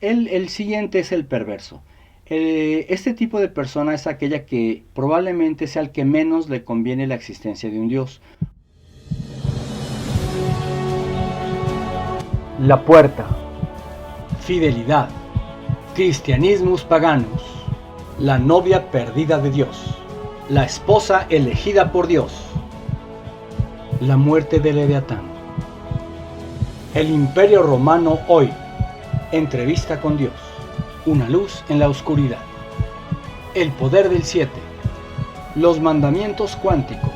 El siguiente es el perverso. Este tipo de persona es aquella que probablemente sea el que menos le conviene la existencia de un Dios. La puerta. Fidelidad. Cristianismus paganus. La novia perdida de Dios. La esposa elegida por Dios. La muerte de Leviatán. El Imperio Romano hoy. Entrevista con Dios. Una luz en la oscuridad. El poder del 7. Los mandamientos cuánticos.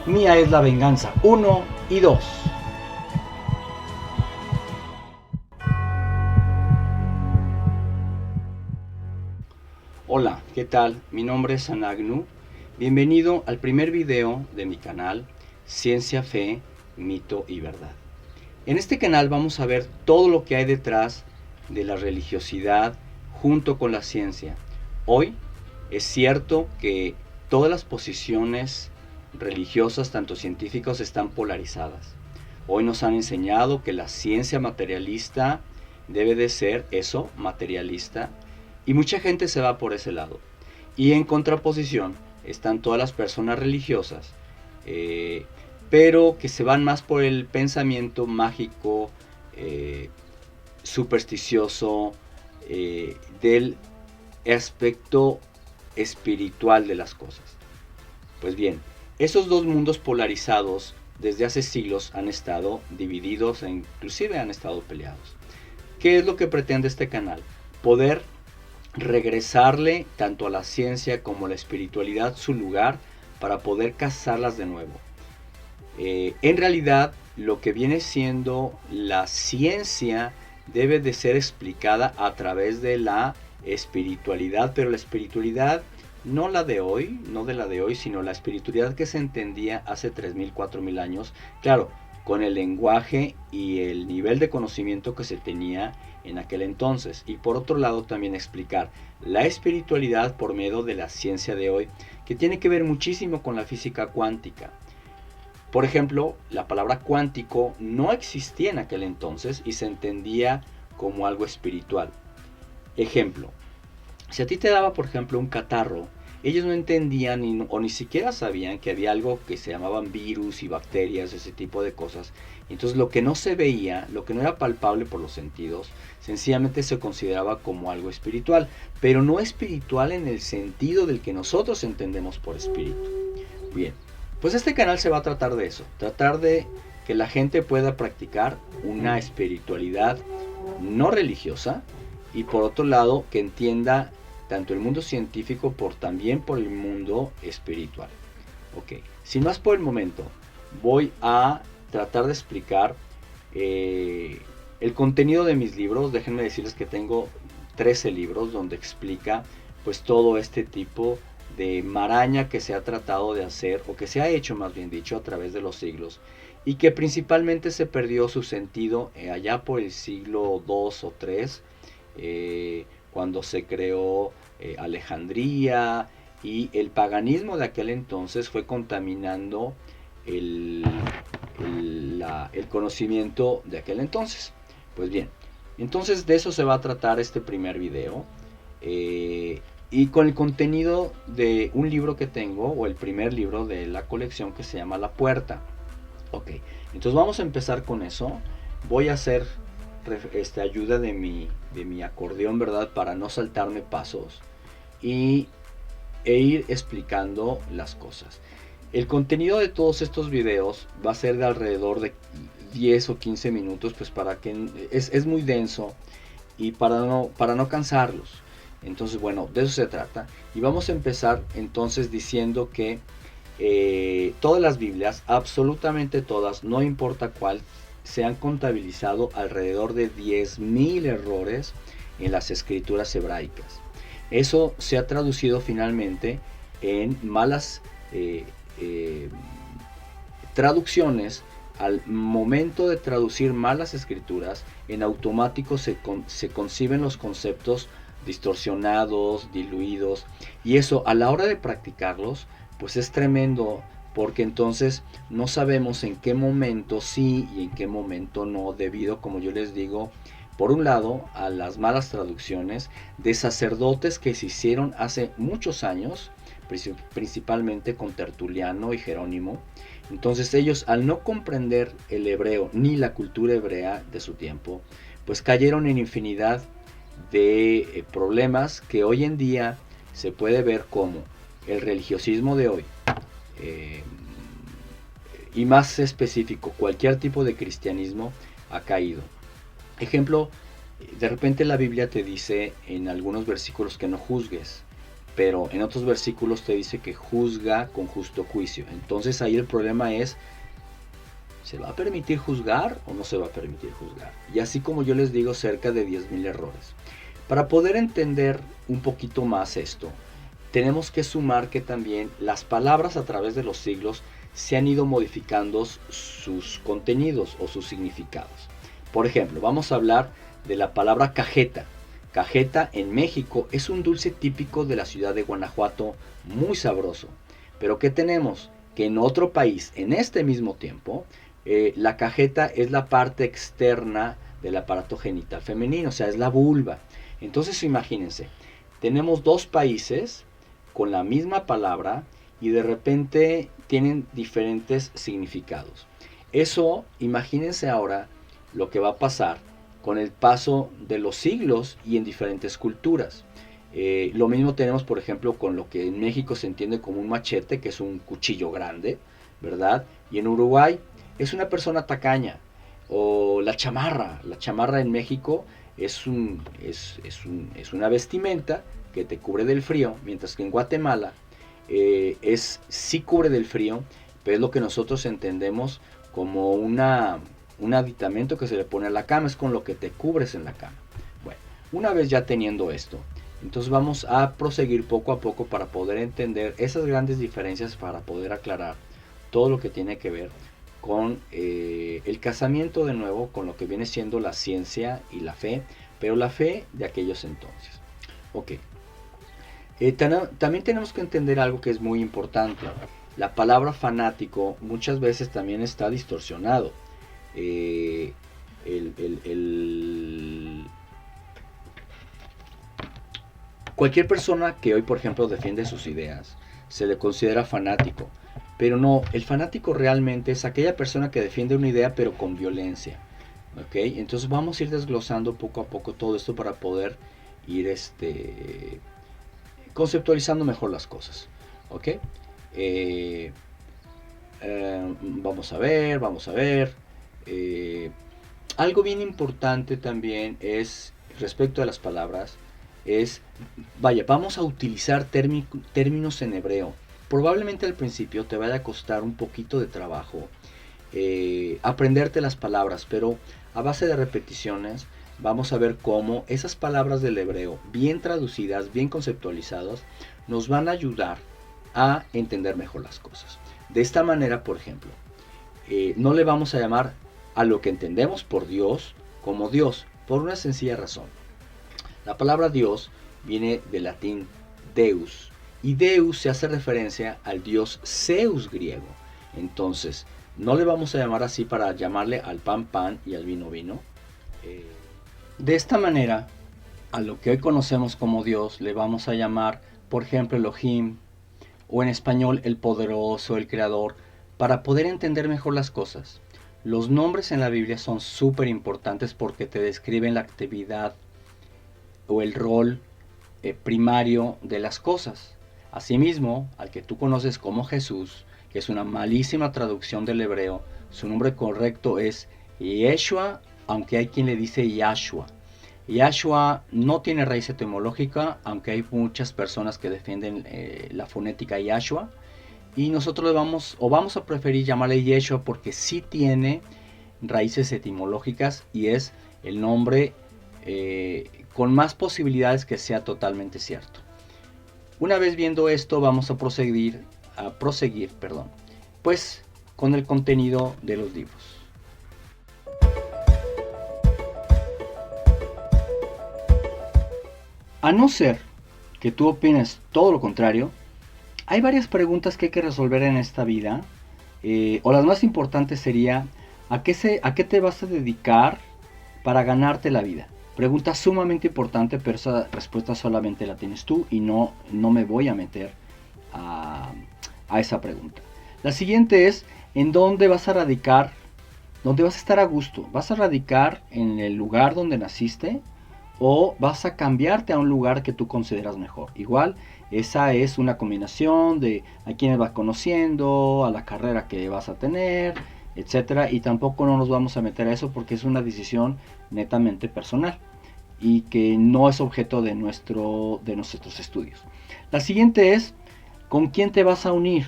Mía es la venganza 1 y 2. Hola, ¿qué tal? Mi nombre es Anagnu. Bienvenido al primer video de mi canal Ciencia, Fe, Mito y Verdad. En este canal vamos a ver todo lo que hay detrás de la religiosidad junto con la ciencia. Hoy es cierto que todas las posiciones religiosas, tanto científicas, están polarizadas. Hoy nos han enseñado que la ciencia materialista debe de ser eso, materialista, y mucha gente se va por ese lado. Y en contraposición están todas las personas religiosas, pero que se van más por el pensamiento mágico, supersticioso, del aspecto espiritual de las cosas. Pues bien, esos dos mundos polarizados desde hace siglos han estado divididos e inclusive han estado peleados. ¿Qué es lo que pretende este canal? Poder regresarle tanto a la ciencia como a la espiritualidad su lugar para poder casarlas de nuevo. En realidad, lo que viene siendo la ciencia debe de ser explicada a través de la espiritualidad, pero la espiritualidad no la de hoy, no de la de hoy, sino la espiritualidad que se entendía hace 3.000, 4.000 años, claro, con el lenguaje y el nivel de conocimiento que se tenía en aquel entonces. Y por otro lado también explicar la espiritualidad por medio de la ciencia de hoy, que tiene que ver muchísimo con la física cuántica. Por ejemplo, la palabra cuántico no existía en aquel entonces y se entendía como algo espiritual. Ejemplo, si a ti te daba, por ejemplo, un catarro, ellos no entendían o ni siquiera sabían que había algo que se llamaban virus y bacterias, ese tipo de cosas. Entonces lo que no se veía, lo que no era palpable por los sentidos, sencillamente se consideraba como algo espiritual, pero no espiritual en el sentido del que nosotros entendemos por espíritu. Bien, pues este canal se va a tratar de eso, tratar de que la gente pueda practicar una espiritualidad no religiosa y por otro lado que entienda tanto el mundo científico también por el mundo espiritual. Ok, sin más por el momento, voy a tratar de explicar el contenido de mis libros. Déjenme decirles que tengo 13 libros donde explica pues todo este tipo de maraña que se ha tratado de hacer, o que se ha hecho más bien dicho a través de los siglos, y que principalmente se perdió su sentido allá por el siglo II o III, cuando se creó Alejandría, y el paganismo de aquel entonces fue contaminando el conocimiento de aquel entonces. Pues bien, entonces de eso se va a tratar este primer video, y con el contenido de un libro que tengo, o el primer libro de la colección, que se llama La Puerta. Ok, entonces vamos a empezar con eso. Voy a hacer ayuda de mi acordeón, ¿verdad? Para no saltarme pasos e ir explicando las cosas. El contenido de todos estos videos va a ser de alrededor de 10 o 15 minutos, pues para que es muy denso y para no cansarlos. Entonces, bueno, de eso se trata. Y vamos a empezar entonces diciendo que todas las Biblias, absolutamente todas, no importa cuál, se han contabilizado alrededor de 10.000 errores en las escrituras hebraicas. Eso se ha traducido finalmente en malas traducciones. Al momento de traducir malas escrituras, en automático se conciben los conceptos distorsionados, diluidos, y eso a la hora de practicarlos pues es tremendo, porque entonces no sabemos en qué momento sí y en qué momento no, debido, como yo les digo, por un lado, a las malas traducciones de sacerdotes que se hicieron hace muchos años, principalmente con Tertuliano y Jerónimo. Entonces ellos, al no comprender el hebreo ni la cultura hebrea de su tiempo, pues cayeron en infinidad de problemas que hoy en día se puede ver como el religiosismo de hoy, y más específico, cualquier tipo de cristianismo ha caído. Ejemplo, de repente la Biblia te dice en algunos versículos que no juzgues, pero en otros versículos te dice que juzga con justo juicio. Entonces ahí el problema es, ¿se va a permitir juzgar o no se va a permitir juzgar? Y así como yo les digo, cerca de 10,000 errores. Para poder entender un poquito más esto, tenemos que sumar que también las palabras a través de los siglos se han ido modificando sus contenidos o sus significados. Por ejemplo, vamos a hablar de la palabra cajeta. Cajeta en México es un dulce típico de la ciudad de Guanajuato, muy sabroso. Pero ¿qué tenemos? Que en otro país, en este mismo tiempo, la cajeta es la parte externa del aparato genital femenino, o sea, es la vulva. Entonces imagínense, tenemos dos países con la misma palabra y de repente tienen diferentes significados. Eso, imagínense ahora lo que va a pasar con el paso de los siglos y en diferentes culturas. Lo mismo tenemos, por ejemplo, con lo que en México se entiende como un machete, que es un cuchillo grande, ¿verdad? Y en Uruguay es una persona tacaña. O la chamarra. La chamarra en México es una vestimenta que te cubre del frío, mientras que en Guatemala sí cubre del frío, pero es lo que nosotros entendemos como un aditamento que se le pone a la cama, es con lo que te cubres en la cama. Bueno, una vez ya teniendo esto, entonces vamos a proseguir poco a poco para poder entender esas grandes diferencias, para poder aclarar todo lo que tiene que ver con el casamiento de nuevo, con lo que viene siendo la ciencia y la fe, pero la fe de aquellos entonces. Ok. También tenemos que entender algo que es muy importante. La palabra fanático muchas veces también está distorsionado. Cualquier persona que hoy, por ejemplo, defiende sus ideas, se le considera fanático. Pero no, el fanático realmente es aquella persona que defiende una idea pero con violencia. ¿Ok? Entonces vamos a ir desglosando poco a poco todo esto para poder ir conceptualizando mejor las cosas. ¿Ok? Vamos a ver. Algo bien importante también es, respecto a las palabras, vamos a utilizar términos en hebreo. Probablemente al principio te vaya a costar un poquito de trabajo aprenderte las palabras, pero a base de repeticiones vamos a ver cómo esas palabras del hebreo, bien traducidas, bien conceptualizadas, nos van a ayudar a entender mejor las cosas. De esta manera, por ejemplo, no le vamos a llamar a lo que entendemos por Dios como Dios, por una sencilla razón. La palabra Dios viene del latín Deus, y Deus se hace referencia al dios Zeus griego. Entonces, no le vamos a llamar así para llamarle al pan pan y al vino vino. De esta manera, a lo que hoy conocemos como Dios le vamos a llamar, por ejemplo, Elohim, o en español el poderoso, el creador, para poder entender mejor las cosas. Los nombres en la Biblia son súper importantes porque te describen la actividad o el rol primario de las cosas. Asimismo, al que tú conoces como Jesús, que es una malísima traducción del hebreo, su nombre correcto es Yeshua, aunque hay quien le dice Yahshua. Yahshua no tiene raíz etimológica, aunque hay muchas personas que defienden la fonética Yahshua. Y nosotros vamos a preferir llamarle Yeshua porque sí tiene raíces etimológicas y es el nombre con más posibilidades que sea totalmente cierto. Una vez viendo esto, vamos a proseguir, pues con el contenido de los libros. A no ser que tú opines todo lo contrario, hay varias preguntas que hay que resolver en esta vida, o las más importantes sería, ¿a qué te vas a dedicar para ganarte la vida? Pregunta sumamente importante, pero esa respuesta solamente la tienes tú y no me voy a meter a esa pregunta. La siguiente es, ¿en dónde vas a radicar? ¿Dónde vas a estar a gusto? ¿Vas a radicar en el lugar donde naciste o vas a cambiarte a un lugar que tú consideras mejor? Igual, esa es una combinación de a quiénes vas conociendo, a la carrera que vas a tener, etcétera, y tampoco no nos vamos a meter a eso porque es una decisión netamente personal y que no es objeto de nuestros estudios. La siguiente es, ¿con quién te vas a unir?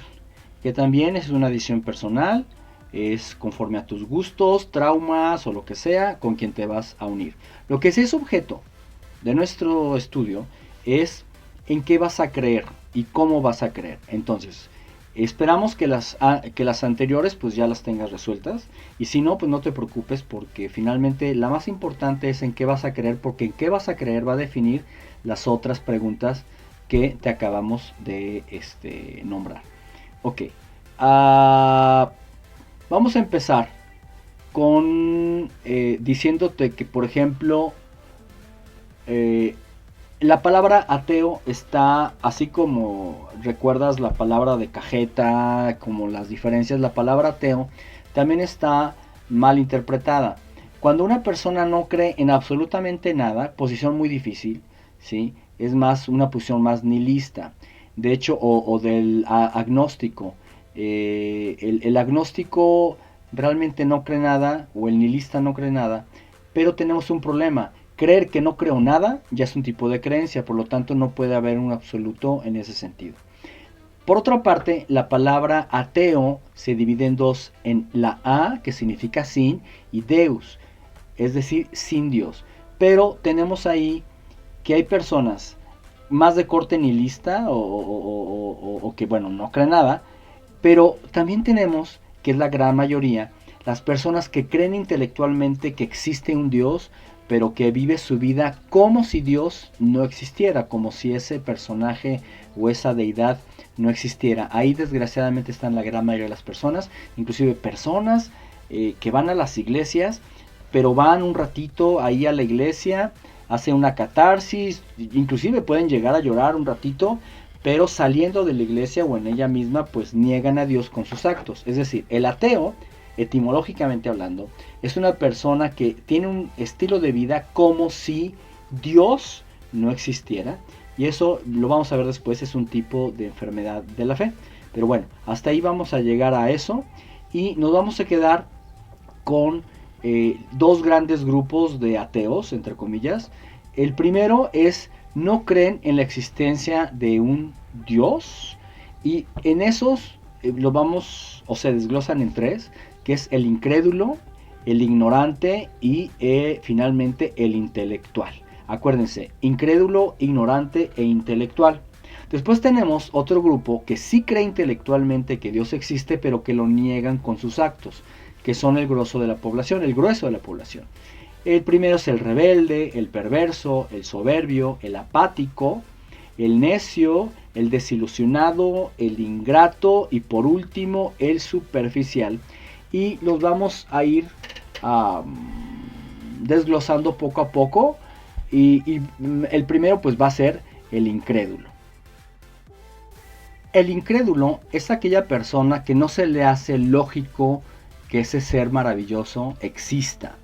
Que también es una decisión personal, es conforme a tus gustos, traumas o lo que sea, con quien te vas a unir. Lo que sí es objeto de nuestro estudio es en qué vas a creer y cómo vas a creer. Entonces, esperamos que las anteriores pues ya las tengas resueltas, y si no, pues no te preocupes, porque finalmente la más importante es en qué vas a creer, porque en qué vas a creer va a definir las otras preguntas que te acabamos de nombrar. Ok, vamos a empezar con diciéndote que, por ejemplo, la palabra ateo está, así como recuerdas la palabra de cajeta, como las diferencias, la palabra ateo también está mal interpretada. Cuando una persona no cree en absolutamente nada, posición muy difícil, ¿sí? Es más una posición más nihilista. De hecho, o del agnóstico. El agnóstico realmente no cree nada, o el nihilista no cree nada, pero tenemos un problema. Creer que no creo nada ya es un tipo de creencia, por lo tanto no puede haber un absoluto en ese sentido. Por otra parte, la palabra ateo se divide en dos, en la A, que significa sin, y Deus, es decir, sin Dios. Pero tenemos ahí que hay personas más de corte nihilista o que, bueno, no creen nada, pero también tenemos, que es la gran mayoría, las personas que creen intelectualmente que existe un Dios, pero que vive su vida como si Dios no existiera, como si ese personaje o esa deidad no existiera. Ahí desgraciadamente están la gran mayoría de las personas, inclusive personas que van a las iglesias, pero van un ratito ahí a la iglesia, hacen una catarsis, inclusive pueden llegar a llorar un ratito, pero saliendo de la iglesia o en ella misma, pues niegan a Dios con sus actos. Es decir, el ateo, etimológicamente hablando, es una persona que tiene un estilo de vida como si Dios no existiera, y eso lo vamos a ver después, es un tipo de enfermedad de la fe. Pero bueno, hasta ahí vamos a llegar a eso, y nos vamos a quedar con dos grandes grupos de ateos, entre comillas. El primero es, no creen en la existencia de un Dios, y en esos lo vamos, o se desglosan en tres, que es el incrédulo, el ignorante y finalmente el intelectual. Acuérdense, incrédulo, ignorante e intelectual. Después tenemos otro grupo que sí cree intelectualmente que Dios existe, pero que lo niegan con sus actos, que son el grueso de la población, el grueso de la población. El primero es el rebelde, el perverso, el soberbio, el apático, el necio, el desilusionado, el ingrato y por último el superficial. Y los vamos a ir desglosando poco a poco, y el primero pues va a ser el incrédulo. El incrédulo es aquella persona que no se le hace lógico que ese ser maravilloso exista.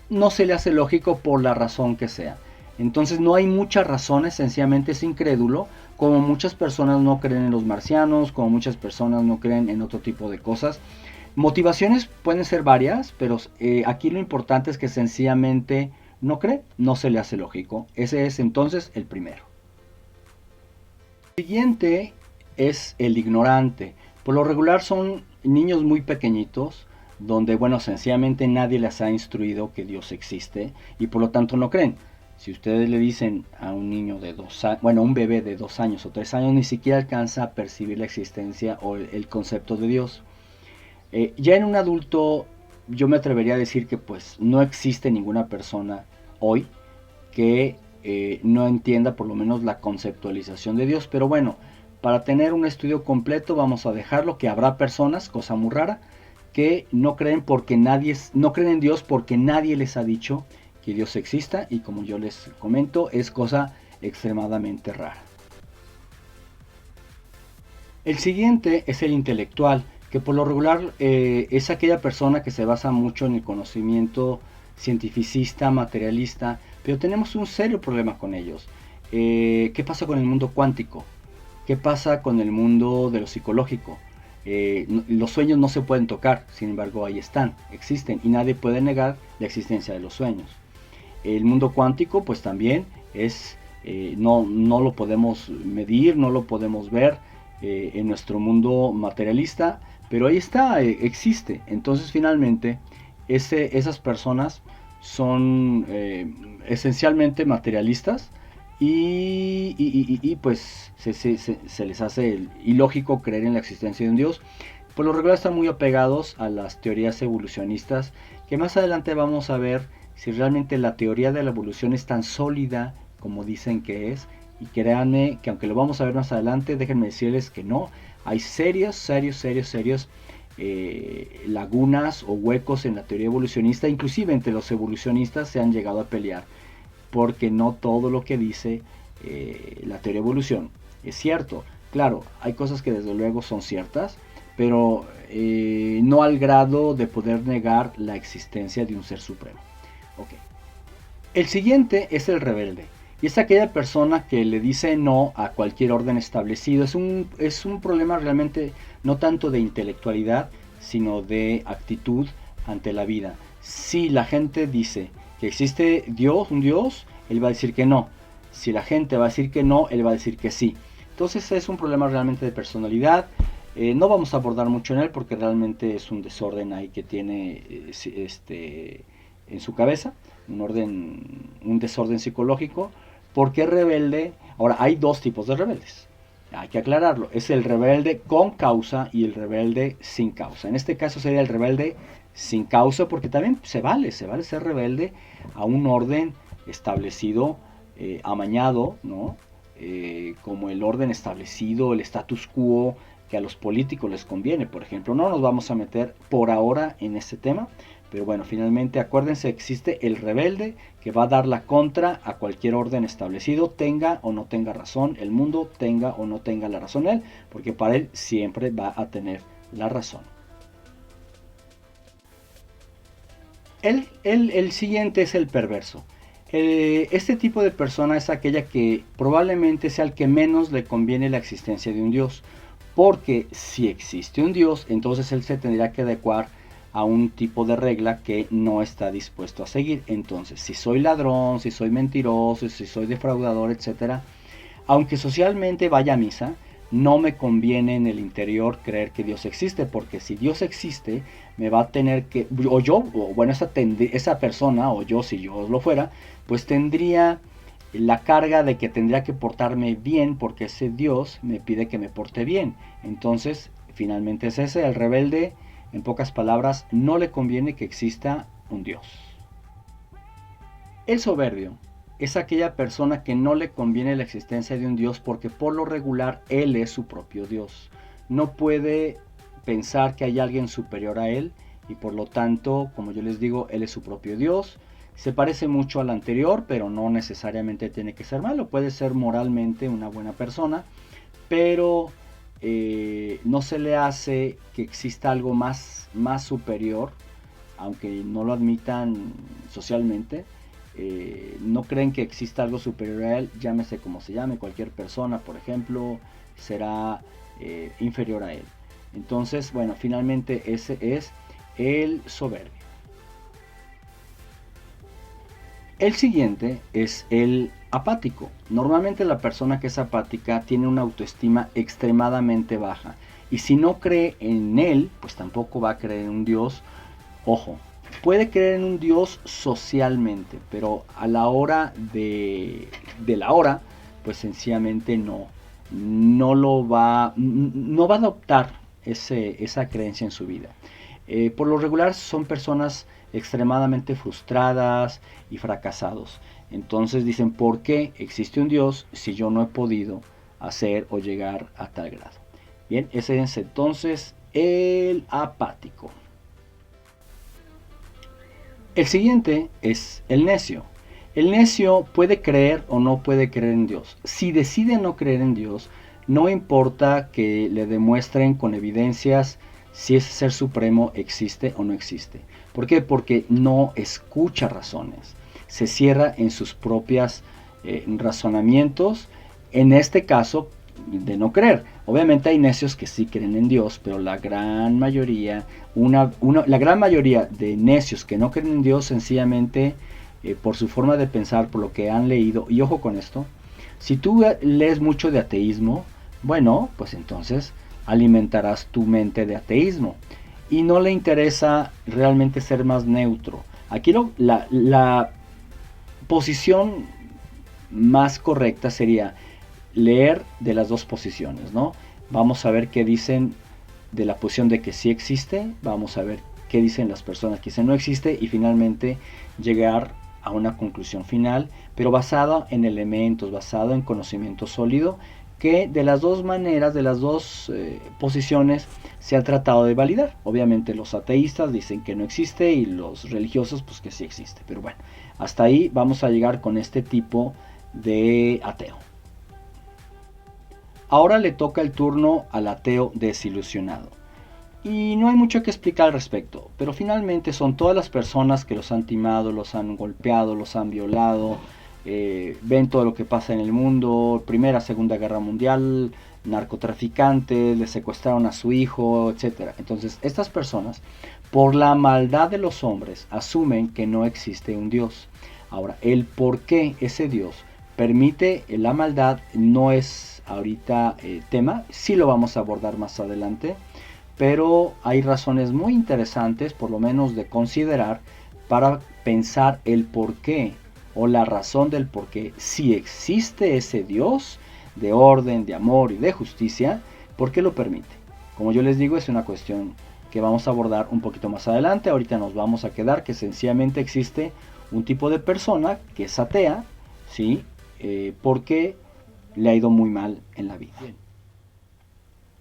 No se le hace lógico por la razón que sea. Entonces no hay muchas razones, sencillamente es incrédulo, como muchas personas no creen en los marcianos, como muchas personas no creen en otro tipo de cosas. Motivaciones pueden ser varias, pero aquí lo importante es que sencillamente no cree, no se le hace lógico. Ese es entonces el primero. El siguiente es el ignorante. Por lo regular son niños muy pequeñitos, donde, bueno, sencillamente nadie les ha instruido que Dios existe y por lo tanto no creen. Si ustedes le dicen a un niño de 2 años, bueno, un bebé de 2 años o 3 años, ni siquiera alcanza a percibir la existencia o el concepto de Dios. Ya en un adulto, yo me atrevería a decir que pues no existe ninguna persona hoy que no entienda por lo menos la conceptualización de Dios. Pero bueno, para tener un estudio completo vamos a dejarlo, que habrá personas, cosa muy rara, que no creen en Dios porque nadie les ha dicho que Dios exista, y como yo les comento, es cosa extremadamente rara. El siguiente es el intelectual, que por lo regular es aquella persona que se basa mucho en el conocimiento cientificista, materialista, pero tenemos un serio problema con ellos. ¿Qué pasa con el mundo cuántico? ¿Qué pasa con el mundo de lo psicológico? Los sueños no se pueden tocar, sin embargo ahí están, existen, y nadie puede negar la existencia de los sueños. El mundo cuántico pues también es, no lo podemos medir, no lo podemos ver en nuestro mundo materialista, pero ahí está, existe. Entonces finalmente esas personas son esencialmente materialistas, y pues se les hace ilógico creer en la existencia de un Dios. Por lo regular están muy apegados a las teorías evolucionistas, que más adelante vamos a ver si realmente la teoría de la evolución es tan sólida como dicen que es. Y créanme que aunque lo vamos a ver más adelante, déjenme decirles que no. Hay serios lagunas o huecos en la teoría evolucionista. Inclusive entre los evolucionistas se han llegado a pelear, porque no todo lo que dice la teoría de evolución es cierto. Claro, hay cosas que desde luego son ciertas, pero no al grado de poder negar la existencia de un ser supremo. Okay. El siguiente es el rebelde. Y es aquella persona que le dice no a cualquier orden establecido. Es un problema realmente no tanto de intelectualidad, sino de actitud ante la vida. Si la gente dice que existe Dios, un Dios, él va a decir que no. Si la gente va a decir que no, él va a decir que sí. Entonces es un problema realmente de personalidad. No vamos a abordar mucho en él porque realmente es un desorden ahí que tiene en su cabeza, un desorden psicológico. ¿Por qué rebelde? Ahora, hay dos tipos de rebeldes. Hay que aclararlo. Es el rebelde con causa y el rebelde sin causa. En este caso sería el rebelde sin causa, porque también se vale ser rebelde a un orden establecido, amañado, ¿no? Como el orden establecido, el status quo que a los políticos les conviene, por ejemplo. No nos vamos a meter por ahora en este tema, pero bueno, finalmente acuérdense, existe el rebelde que va a dar la contra a cualquier orden establecido, tenga o no tenga razón el mundo, tenga o no tenga la razón él, porque para él siempre va a tener la razón. El siguiente es el perverso. Este tipo de persona es aquella que probablemente sea el que menos le conviene la existencia de un Dios, porque si existe un Dios, entonces él se tendría que adecuar a un tipo de regla que no está dispuesto a seguir. Entonces, si soy ladrón, si soy mentiroso, si soy defraudador, etc., aunque socialmente vaya a misa, no me conviene en el interior creer que Dios existe, porque si Dios existe, me va a tener que, o yo, o bueno, esa persona, o yo, si yo lo fuera, pues tendría la carga de que tendría que portarme bien, porque ese Dios me pide que me porte bien. Entonces, finalmente es ese, el rebelde. En pocas palabras, no le conviene que exista un Dios. El soberbio es aquella persona que no le conviene la existencia de un Dios, porque por lo regular él es su propio Dios. No puede pensar que hay alguien superior a él, y por lo tanto, como yo les digo, él es su propio Dios. Se parece mucho al anterior, pero no necesariamente tiene que ser malo. Puede ser moralmente una buena persona, pero no se le hace que exista algo más superior, aunque no lo admitan socialmente. No creen que exista algo superior a él, llámese como se llame, cualquier persona, por ejemplo, será inferior a él. Entonces, bueno, finalmente ese es el soberbio. El siguiente es el apático. Normalmente la persona que es apática tiene una autoestima extremadamente baja, y si no cree en él, pues tampoco va a creer en un Dios. Ojo, puede creer en un Dios socialmente, pero a la hora de la hora, pues sencillamente no va a adoptar esa creencia en su vida. Por lo regular son personas extremadamente frustradas y fracasados. Entonces dicen, ¿por qué existe un Dios si yo no he podido hacer o llegar a tal grado? Bien, ese es entonces el apático. El siguiente es el necio. El necio puede creer o no puede creer en Dios. Si decide no creer en Dios, no importa que le demuestren con evidencias si ese ser supremo existe o no existe. ¿Por qué? Porque no escucha razones. Se cierra en sus propios razonamientos, en este caso de no creer. Obviamente hay necios que sí creen en Dios, pero la gran mayoría, la gran mayoría de necios que no creen en Dios sencillamente por su forma de pensar, por lo que han leído, y ojo con esto, si tú lees mucho de ateísmo, bueno, pues entonces alimentarás tu mente de ateísmo y no le interesa realmente ser más neutro. Aquí la posición más correcta sería leer de las dos posiciones, ¿no? Vamos a ver qué dicen de la posición de que sí existe, vamos a ver qué dicen las personas que dicen no existe y finalmente llegar a una conclusión final, pero basada en elementos, basado en conocimiento sólido, que de las dos maneras, de las dos posiciones se ha tratado de validar. Obviamente los ateístas dicen que no existe y los religiosos pues que sí existe, pero bueno, hasta ahí vamos a llegar con este tipo de ateo. Ahora le toca el turno al ateo desilusionado. Y no hay mucho que explicar al respecto, pero finalmente son todas las personas que los han timado, los han golpeado, los han violado, ven todo lo que pasa en el mundo, Primera, Segunda Guerra Mundial, narcotraficantes, le secuestraron a su hijo, etc. Entonces estas personas, por la maldad de los hombres, asumen que no existe un Dios. Ahora, el por qué ese Dios permite la maldad no es ahorita tema, sí lo vamos a abordar más adelante, pero hay razones muy interesantes, por lo menos de considerar, para pensar el por qué o la razón del por qué, si existe ese Dios de orden, de amor y de justicia, ¿por qué lo permite? Como yo les digo, es una cuestión que vamos a abordar un poquito más adelante. Ahorita nos vamos a quedar que sencillamente existe un tipo de persona que es atea, ¿sí? Porque le ha ido muy mal en la vida. Bien.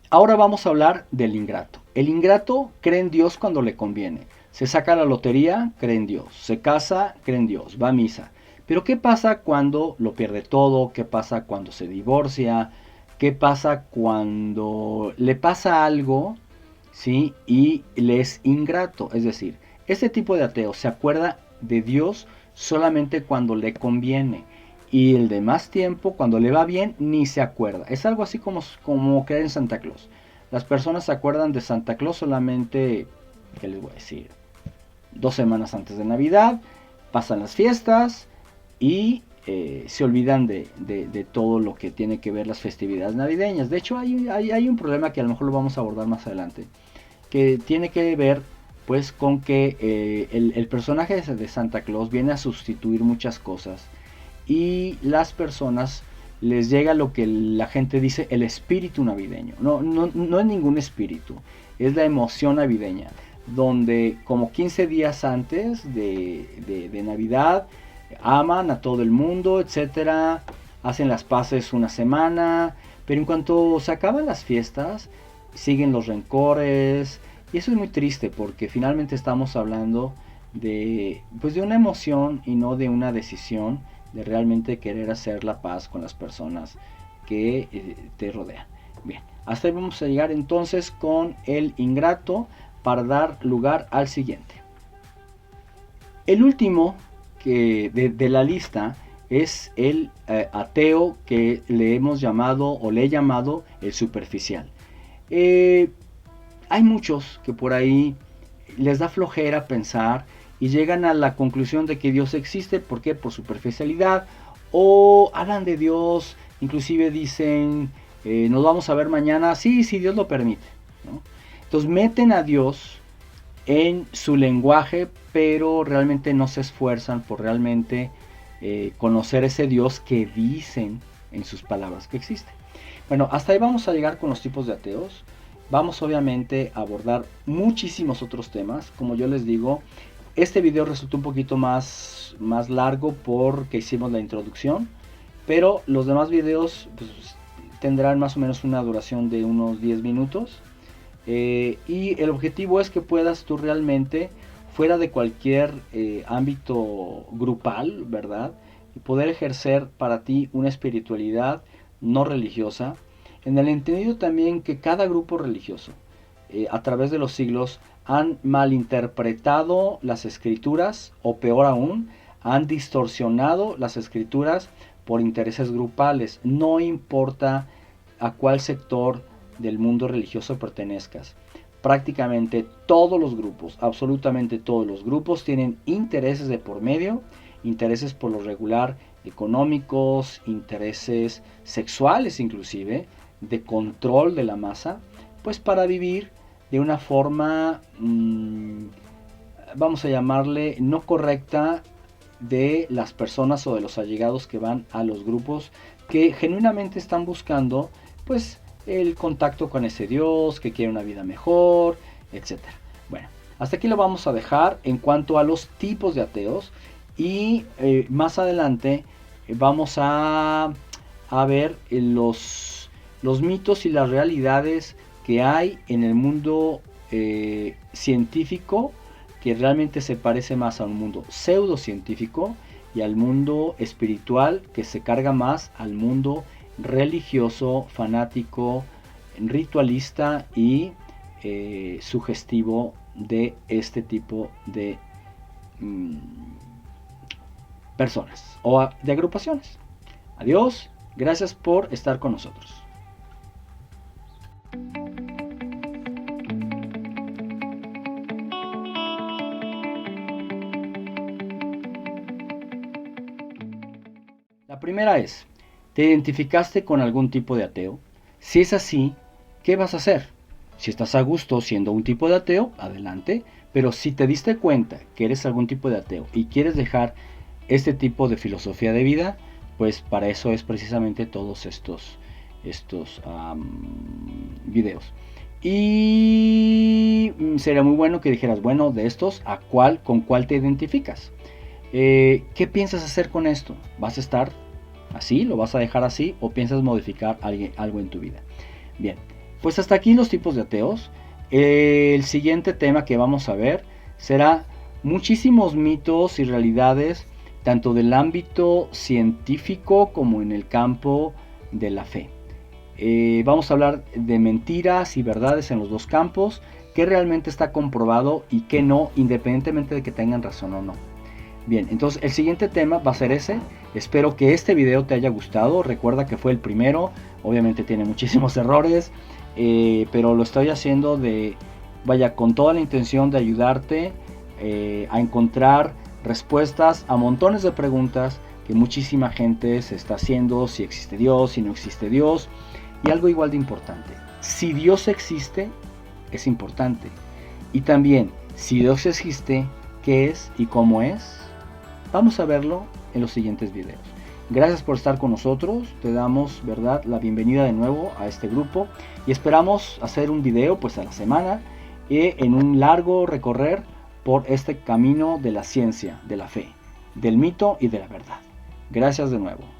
Ahora vamos a hablar del ingrato. El ingrato cree en Dios cuando le conviene. Se saca la lotería, cree en Dios. Se casa, cree en Dios. Va a misa. Pero ¿qué pasa cuando lo pierde todo? ¿Qué pasa cuando se divorcia? ¿Qué pasa cuando le pasa algo, ¿sí? Y le es ingrato? Es decir, este tipo de ateo se acuerda de Dios solamente cuando le conviene. Y el demás tiempo, cuando le va bien, ni se acuerda. Es algo así como creer en Santa Claus. Las personas se acuerdan de Santa Claus solamente, ¿qué les voy a decir? 2 semanas antes de Navidad, pasan las fiestas y se olvidan de todo lo que tiene que ver las festividades navideñas. De hecho, hay un problema que a lo mejor lo vamos a abordar más adelante, que tiene que ver pues con que el personaje de Santa Claus viene a sustituir muchas cosas. Y las personas les llega lo que la gente dice el espíritu navideño. No es ningún espíritu, es la emoción navideña, donde como 15 días antes de Navidad aman a todo el mundo, etcétera, hacen las paces una semana, pero en cuanto se acaban las fiestas siguen los rencores y eso es muy triste porque finalmente estamos hablando de una emoción y no de una decisión de realmente querer hacer la paz con las personas que te rodean. Bien, hasta ahí vamos a llegar entonces con el ingrato para dar lugar al siguiente. El último de la lista es el ateo que le hemos llamado o le he llamado el superficial. Hay muchos que por ahí les da flojera pensar y llegan a la conclusión de que Dios existe. ¿Por qué? Por superficialidad. O hablan de Dios, inclusive dicen, nos vamos a ver mañana. Sí, si Dios lo permite, ¿no? Entonces meten a Dios en su lenguaje, pero realmente no se esfuerzan por realmente conocer ese Dios que dicen en sus palabras que existe. Bueno, hasta ahí vamos a llegar con los tipos de ateos. Vamos obviamente a abordar muchísimos otros temas. Como yo les digo, este video resultó un poquito más largo porque hicimos la introducción, pero los demás videos pues, tendrán más o menos una duración de unos 10 minutos. Y el objetivo es que puedas tú realmente fuera de cualquier ámbito grupal, ¿verdad? Y poder ejercer para ti una espiritualidad no religiosa, en el entendido también que cada grupo religioso a través de los siglos han malinterpretado las escrituras, o peor aún, han distorsionado las escrituras por intereses grupales. No importa a cuál sector del mundo religioso pertenezcas. Prácticamente todos los grupos, absolutamente todos los grupos, tienen intereses de por medio, intereses por lo regular económicos, intereses sexuales inclusive, de control de la masa, pues para vivir de una forma, vamos a llamarle, no correcta de las personas o de los allegados que van a los grupos que genuinamente están buscando pues el contacto con ese Dios, que quiere una vida mejor, etc. Bueno, hasta aquí lo vamos a dejar en cuanto a los tipos de ateos, y más adelante vamos a ver los mitos y las realidades que hay en el mundo científico, que realmente se parece más a un mundo pseudocientífico, y al mundo espiritual, que se carga más al mundo religioso, fanático, ritualista y sugestivo de este tipo de personas o de agrupaciones. Adiós, gracias por estar con nosotros. La primera es: ¿te identificaste con algún tipo de ateo? Si es así, ¿qué vas a hacer? Si estás a gusto siendo un tipo de ateo, adelante. Pero si te diste cuenta que eres algún tipo de ateo y quieres dejar este tipo de filosofía de vida, pues para eso es precisamente todos estos videos. Y sería muy bueno que dijeras, bueno, de estos, ¿con cuál te identificas? ¿Qué piensas hacer con esto? ¿Vas a estar así? ¿Lo vas a dejar así? ¿O piensas modificar algo en tu vida? Bien, pues hasta aquí los tipos de ateos. El siguiente tema que vamos a ver será muchísimos mitos y realidades, tanto del ámbito científico como en el campo de la fe. Vamos a hablar de mentiras y verdades en los dos campos, qué realmente está comprobado y qué no, independientemente de que tengan razón o no. Bien, entonces el siguiente tema va a ser ese. Espero que este video te haya gustado. Recuerda que fue el primero, obviamente tiene muchísimos errores, pero lo estoy haciendo con toda la intención de ayudarte a encontrar respuestas a montones de preguntas que muchísima gente se está haciendo: si existe Dios, si no existe Dios. Y algo igual de importante: si Dios existe, es importante. Y también, si Dios existe, ¿qué es y cómo es? Vamos a verlo en los siguientes videos. Gracias por estar con nosotros. Te damos, ¿verdad?, la bienvenida de nuevo a este grupo, y esperamos hacer un video pues a la semana, en un largo recorrer por este camino de la ciencia, de la fe, del mito y de la verdad. Gracias de nuevo.